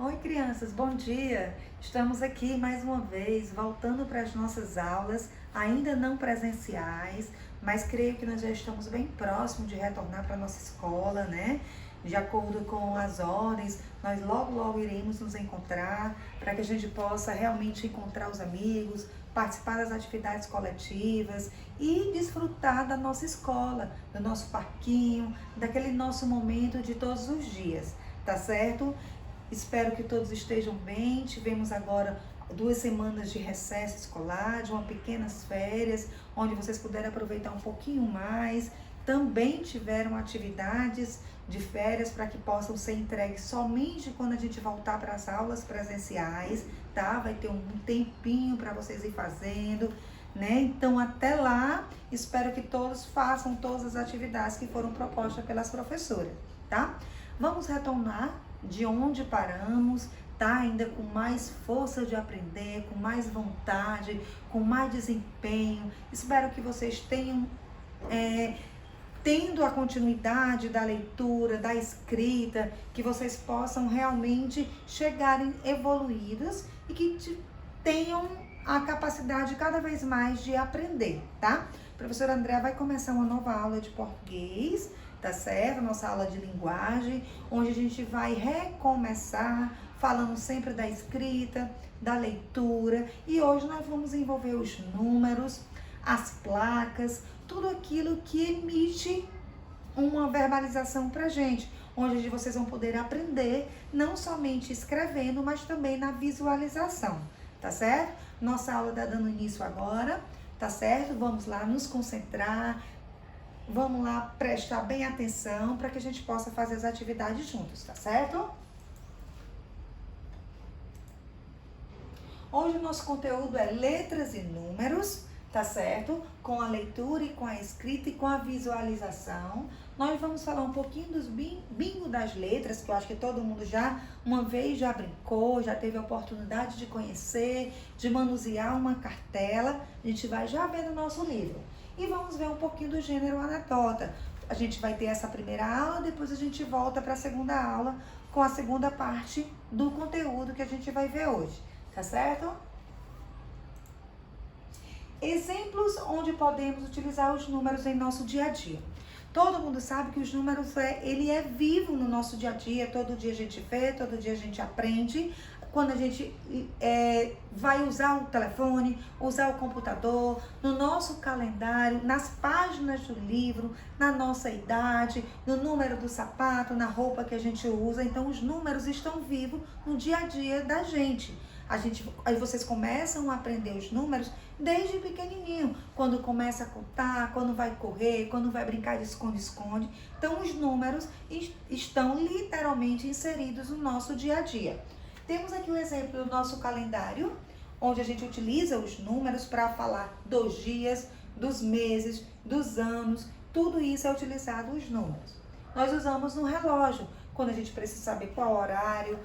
Oi, crianças, bom dia! Estamos aqui mais uma vez, voltando para as nossas aulas, ainda não presenciais, mas creio que nós já estamos bem próximos de retornar para a nossa escola, né? De acordo com as ordens, nós logo iremos nos encontrar para que a gente possa realmente encontrar os amigos, participar das atividades coletivas e desfrutar da nossa escola, do nosso parquinho, daquele nosso momento de todos os dias, tá certo? Espero que todos estejam bem. Tivemos agora 2 semanas de recesso escolar, de uma pequenas férias, onde vocês puderam aproveitar um pouquinho mais. Também tiveram atividades de férias para que possam ser entregues somente quando a gente voltar para as aulas presenciais, tá? Vai ter um tempinho para vocês ir fazendo, né? Então, até lá, espero que todos façam todas as atividades que foram propostas pelas professoras, tá? Vamos retornar de onde paramos, tá? Ainda com mais força de aprender, com mais vontade, com mais desempenho. Espero que vocês tenham tendo a continuidade da leitura, da escrita, que vocês possam realmente chegarem evoluídos e que tenham a capacidade cada vez mais de aprender, tá? A professora Andréa vai começar uma nova aula de português, tá certo? Nossa aula de linguagem, onde a gente vai recomeçar falando sempre da escrita, da leitura, e hoje nós vamos envolver os números, as placas, tudo aquilo que emite uma verbalização pra gente, onde vocês vão poder aprender não somente escrevendo, mas também na visualização, tá certo? Nossa aula tá dando início agora, tá certo? Vamos lá nos concentrar, vamos lá prestar bem atenção para que a gente possa fazer as atividades juntos, tá certo? Hoje o nosso conteúdo é letras e números, tá certo? Com a leitura e com a escrita e com a visualização. Nós vamos falar um pouquinho dos bingo das letras, que eu acho que todo mundo já, uma vez já brincou, já teve a oportunidade de conhecer, de manusear uma cartela. A gente vai já ver no nosso livro. E vamos ver um pouquinho do gênero anedota. A gente vai ter essa primeira aula, depois a gente volta para a segunda aula com a segunda parte do conteúdo que a gente vai ver hoje, tá certo? Exemplos onde podemos utilizar os números em nosso dia a dia. Todo mundo sabe que os números ele é vivo no nosso dia a dia, todo dia a gente vê, todo dia a gente aprende. Quando a gente vai usar o telefone, usar o computador, no nosso calendário, nas páginas do livro, na nossa idade, no número do sapato, na roupa que a gente usa. Então, os números estão vivos no dia a dia da gente. Aí vocês começam a aprender os números desde pequenininho, quando começa a contar, quando vai correr, quando vai brincar de esconde-esconde. Então, os números estão literalmente inseridos no nosso dia a dia. Temos aqui um exemplo do nosso calendário, onde a gente utiliza os números para falar dos dias, dos meses, dos anos, tudo isso é utilizado os números. Nós usamos no relógio, quando a gente precisa saber qual horário,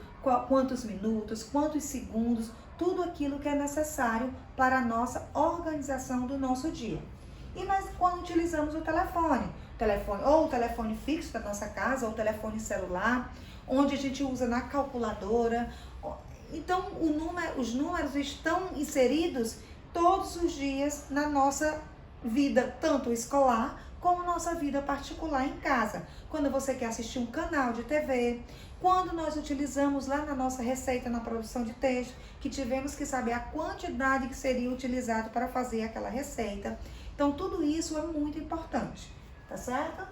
quantos minutos, quantos segundos, tudo aquilo que é necessário para a nossa organização do nosso dia. E nós, quando utilizamos o telefone, ou o telefone fixo da nossa casa, ou o telefone celular, onde a gente usa na calculadora. Então, os números estão inseridos todos os dias na nossa vida, tanto escolar como nossa vida particular em casa. Quando você quer assistir um canal de TV, quando nós utilizamos lá na nossa receita, na produção de texto, que tivemos que saber a quantidade que seria utilizado para fazer aquela receita. Então, tudo isso é muito importante, tá certo?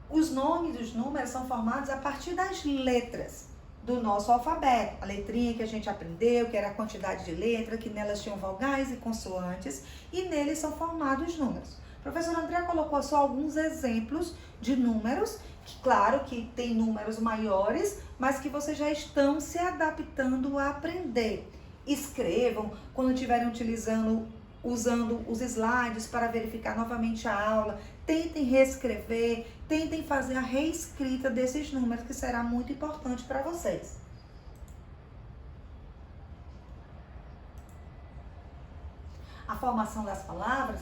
Os nomes dos números são formados a partir das letras do nosso alfabeto. A letrinha que a gente aprendeu, que era a quantidade de letra, que nelas tinham vogais e consoantes, e neles são formados números. A professora Andréa colocou só alguns exemplos de números, que claro que tem números maiores, mas que vocês já estão se adaptando a aprender. Escrevam quando estiverem usando os slides para verificar novamente a aula. Tentem reescrever, tentem fazer a reescrita desses números, que será muito importante para vocês. A formação das palavras,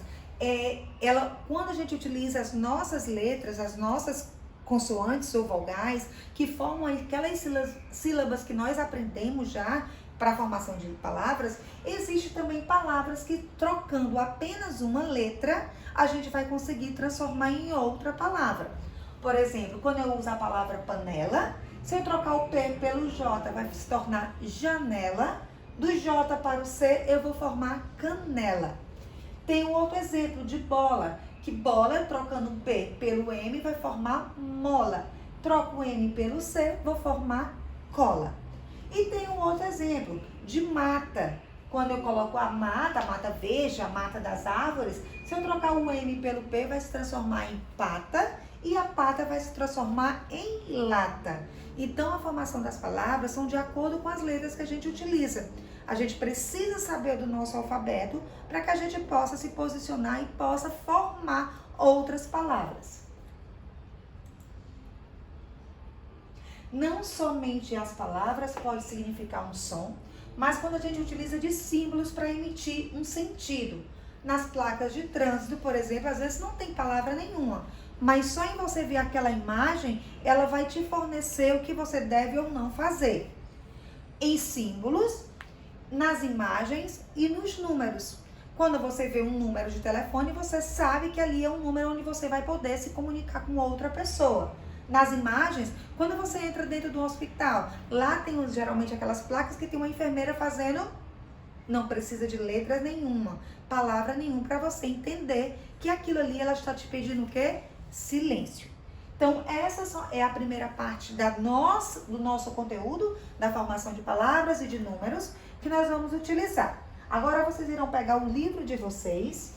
quando a gente utiliza as nossas letras, as nossas consoantes ou vogais, que formam aquelas sílabas que nós aprendemos já para a formação de palavras, existe também palavras que, trocando apenas uma letra, a gente vai conseguir transformar em outra palavra. Por exemplo, quando eu uso a palavra panela, se eu trocar o P pelo J, vai se tornar janela. Do J para o C, eu vou formar canela. Tem um outro exemplo de bola, que bola, trocando o P pelo M, vai formar mola. Troco o M pelo C, vou formar cola. E tem um outro exemplo de mata. Quando eu coloco a mata verde, a mata das árvores, se eu trocar o M pelo P, vai se transformar em pata e a pata vai se transformar em lata. Então, a formação das palavras são de acordo com as letras que a gente utiliza. A gente precisa saber do nosso alfabeto para que a gente possa se posicionar e possa formar outras palavras. Não somente as palavras podem significar um som, mas quando a gente utiliza de símbolos para emitir um sentido. Nas placas de trânsito, por exemplo, às vezes não tem palavra nenhuma, mas só em você ver aquela imagem, ela vai te fornecer o que você deve ou não fazer. Em símbolos, nas imagens e nos números. Quando você vê um número de telefone, você sabe que ali é um número onde você vai poder se comunicar com outra pessoa. Nas imagens, quando você entra dentro do hospital, lá tem geralmente aquelas placas que tem uma enfermeira fazendo, não precisa de letras nenhuma, palavra nenhuma, para você entender que aquilo ali ela está te pedindo o quê? Silêncio. Então, essa é a primeira parte do nosso conteúdo, da formação de palavras e de números, que nós vamos utilizar. Agora, vocês irão pegar o livro de vocês,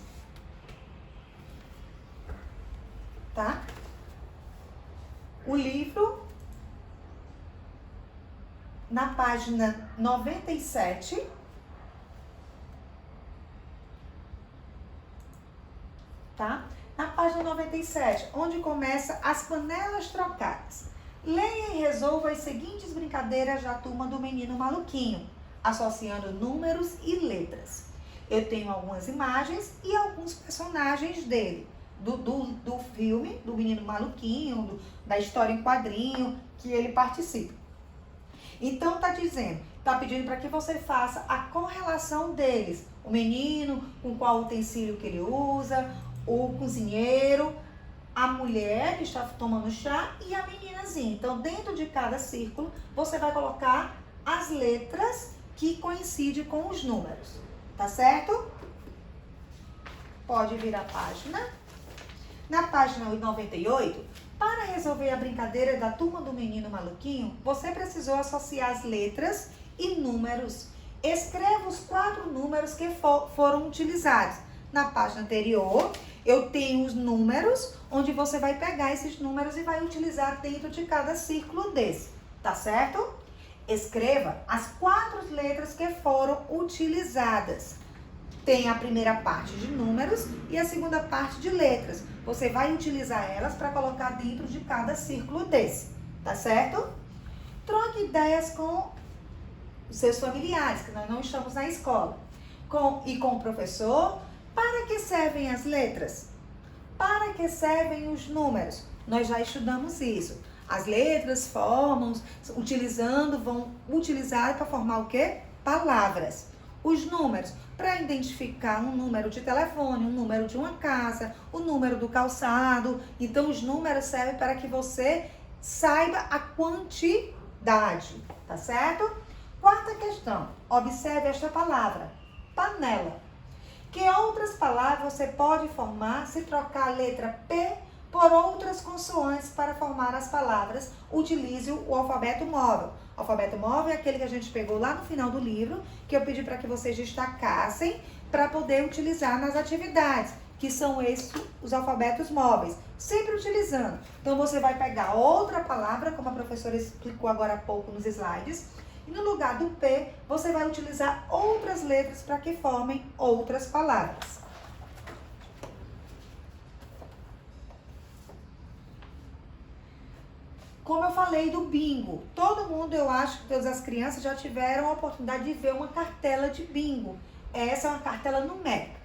tá? O livro, na página 97, tá? Na página 97, onde começa as panelas trocadas. Leia e resolva as seguintes brincadeiras da turma do Menino Maluquinho, associando números e letras. Eu tenho algumas imagens e alguns personagens dele. Do filme, do Menino Maluquinho, da história em quadrinho que ele participa. Então, tá pedindo para que você faça a correlação deles. O menino, com qual utensílio que ele usa, o cozinheiro, a mulher que está tomando chá e a meninazinha. Então, dentro de cada círculo, você vai colocar as letras que coincidem com os números. Tá certo? Pode virar a página. Na página 98, para resolver a brincadeira da turma do Menino Maluquinho, você precisou associar as letras e números. Escreva os 4 números que foram utilizados. Na página anterior, eu tenho os números, onde você vai pegar esses números e vai utilizar dentro de cada círculo desse, tá certo? Escreva as 4 letras que foram utilizadas. Tem a primeira parte de números e a segunda parte de letras. Você vai utilizar elas para colocar dentro de cada círculo desse, tá certo? Troque ideias com os seus familiares, que nós não estamos na escola. Com o professor. Para que servem as letras? Para que servem os números? Nós já estudamos isso. As letras vão utilizar para formar o quê? Palavras. Os números, para identificar um número de telefone, um número de uma casa, o número do calçado. Então, os números servem para que você saiba a quantidade, tá certo? Quarta questão, observe esta palavra, panela. Que outras palavras você pode formar se trocar a letra P por outras consoantes para formar as palavras? Utilize o alfabeto móvel. O alfabeto móvel é aquele que a gente pegou lá no final do livro, que eu pedi para que vocês destacassem para poder utilizar nas atividades, que são esses os alfabetos móveis, sempre utilizando. Então, você vai pegar outra palavra, como a professora explicou agora há pouco nos slides, e no lugar do P, você vai utilizar outras letras para que formem outras palavras. Como eu falei do bingo, todo mundo, eu acho que todas as crianças já tiveram a oportunidade de ver uma cartela de bingo. Essa é uma cartela numérica,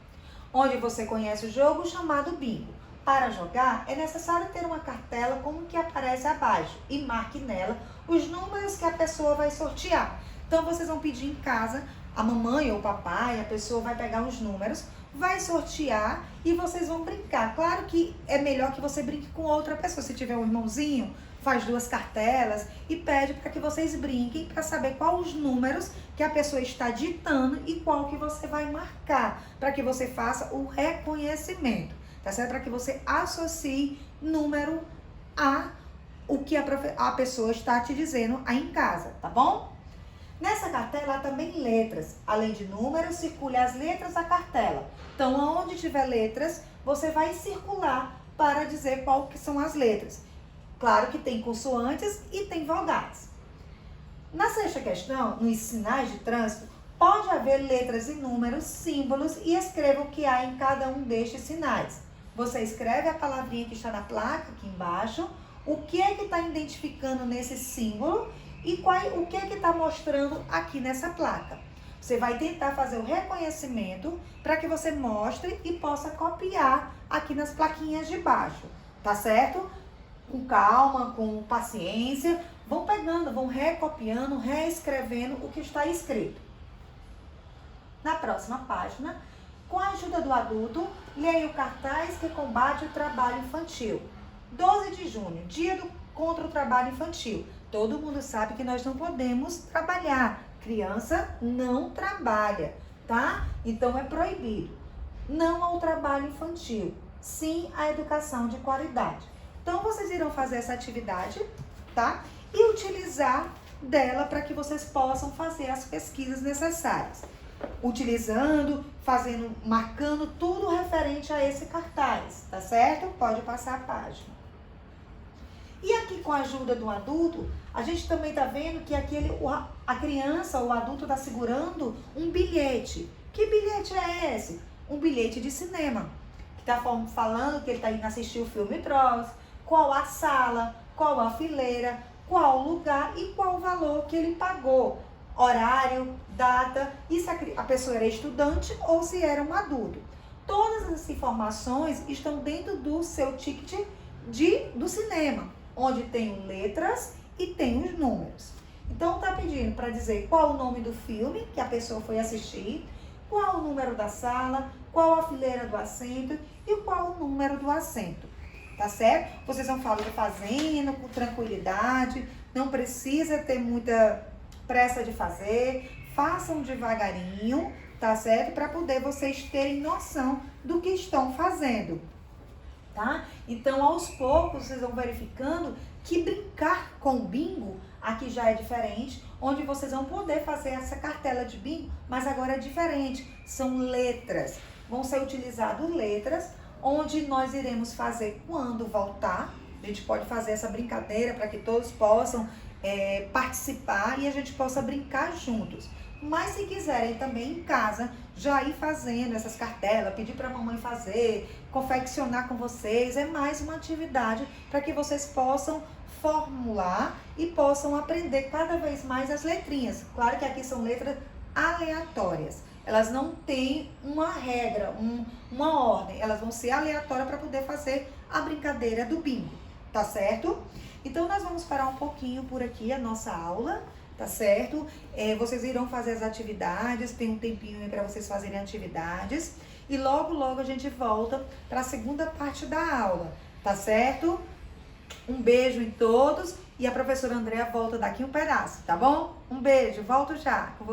onde você conhece o jogo chamado bingo. para jogar, é necessário ter uma cartela como que aparece abaixo e marque nela os números que a pessoa vai sortear. Então, vocês vão pedir em casa, a mamãe ou o papai, a pessoa vai pegar os números, vai sortear e vocês vão brincar. Claro que é melhor que você brinque com outra pessoa. Se tiver um irmãozinho, faz 2 cartelas e pede para que vocês brinquem para saber quais os números que a pessoa está ditando e qual que você vai marcar, para que você faça o reconhecimento, tá certo? Para que você associe número a o que a pessoa está te dizendo aí em casa, tá bom? Nessa cartela há também letras. Além de números, circule as letras da cartela. Então, onde tiver letras, você vai circular para dizer qual que são as letras. Claro que tem consoantes e tem vogais. Na 6ª questão, nos sinais de trânsito, pode haver letras e números, símbolos e escreva o que há em cada um destes sinais. Você escreve a palavrinha que está na placa aqui embaixo, o que é que está identificando nesse símbolo e o que é que está mostrando aqui nessa placa. Você vai tentar fazer o reconhecimento para que você mostre e possa copiar aqui nas plaquinhas de baixo, tá certo? Com calma, com paciência, vão pegando, vão recopiando, reescrevendo o que está escrito. Na próxima página, com a ajuda do adulto, leia o cartaz que combate o trabalho infantil. 12 de junho, dia contra o trabalho infantil. Todo mundo sabe que nós não podemos trabalhar. Criança não trabalha, tá? Então é proibido. Não ao trabalho infantil, sim à educação de qualidade. Então vocês irão fazer essa atividade, tá? E utilizar dela para que vocês possam fazer as pesquisas necessárias. Utilizando, marcando tudo referente a esse cartaz, tá certo? Pode passar a página. E aqui com a ajuda do adulto, a gente também está vendo que a criança ou o adulto está segurando um bilhete. Que bilhete é esse? Um bilhete de cinema. Que está falando que ele está indo assistir o filme Dross, qual a sala, qual a fileira, qual o lugar e qual o valor que ele pagou. Horário, data, e se a pessoa era estudante ou se era um adulto. Todas as informações estão dentro do seu ticket do cinema, onde tem letras e tem os números. Então, tá pedindo para dizer qual o nome do filme que a pessoa foi assistir, qual o número da sala, qual a fileira do assento e qual o número do assento. Tá certo? Vocês vão fazendo com tranquilidade, não precisa ter muita pressa de fazer, façam devagarinho, tá certo? Para poder vocês terem noção do que estão fazendo. Tá? Então, aos poucos, vocês vão verificando que brincar com bingo aqui já é diferente, onde vocês vão poder fazer essa cartela de bingo, mas agora é diferente, são letras. Vão ser utilizadas letras, onde nós iremos fazer quando voltar. A gente pode fazer essa brincadeira para que todos possam participar e a gente possa brincar juntos. Mas se quiserem também em casa, já ir fazendo essas cartelas, pedir para a mamãe fazer, confeccionar com vocês, é mais uma atividade para que vocês possam formular e possam aprender cada vez mais as letrinhas. Claro que aqui são letras aleatórias. Elas não têm uma regra, uma ordem. Elas vão ser aleatórias para poder fazer a brincadeira do bingo, tá certo? Então, nós vamos parar um pouquinho por aqui a nossa aula, tá certo? Vocês irão fazer as atividades, tem um tempinho aí para vocês fazerem atividades. E logo, logo a gente volta para a segunda parte da aula, tá certo? Um beijo em todos e a professora Andréa volta daqui um pedaço, tá bom? Um beijo, volto já com vocês.